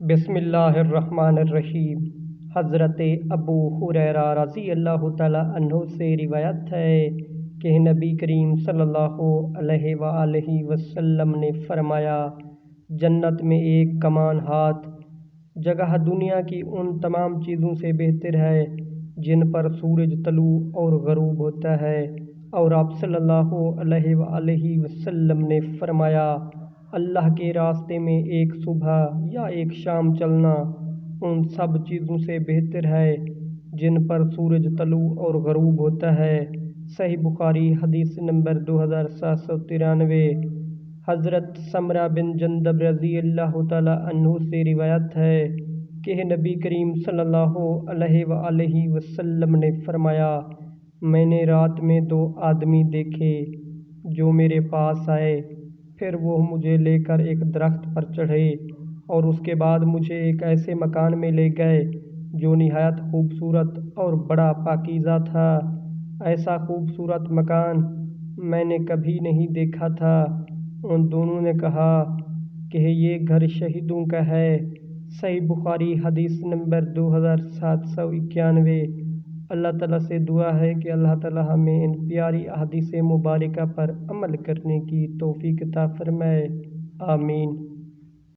بسم اللہ الرحمن الرحیم۔ حضرت ابو ہریرہ رضی اللہ تعالیٰ عنہ سے روایت ہے کہ نبی کریم صلی اللہ علیہ وآلہ وسلم نے فرمایا، جنت میں ایک کمان ہاتھ جگہ دنیا کی ان تمام چیزوں سے بہتر ہے جن پر سورج طلوع اور غروب ہوتا ہے، اور آپ صلی اللہ علیہ وآلہ وسلم نے فرمایا، اللہ کے راستے میں ایک صبح یا ایک شام چلنا ان سب چیزوں سے بہتر ہے جن پر سورج طلوع اور غروب ہوتا ہے۔ صحیح بخاری حدیث نمبر 2793۔ حضرت سمرہ بن جندب رضی اللہ تعالیٰ عنہ سے روایت ہے کہ نبی کریم صلی اللہ علیہ وآلہ وسلم نے فرمایا، میں نے رات میں 2 آدمی دیکھے جو میرے پاس آئے، پھر وہ مجھے لے کر ایک درخت پر چڑھے اور اس کے بعد مجھے ایک ایسے مکان میں لے گئے جو نہایت خوبصورت اور بڑا پاکیزہ تھا۔ ایسا خوبصورت مکان میں نے کبھی نہیں دیکھا تھا۔ ان دونوں نے کہا کہ یہ گھر شہیدوں کا ہے۔ صحیح بخاری حدیث نمبر 2791۔ اللہ تعالیٰ سے دعا ہے کہ اللہ تعالیٰ ہمیں ان پیاری احادیث مبارکہ پر عمل کرنے کی توفیق عطا فرمائے۔ آمین۔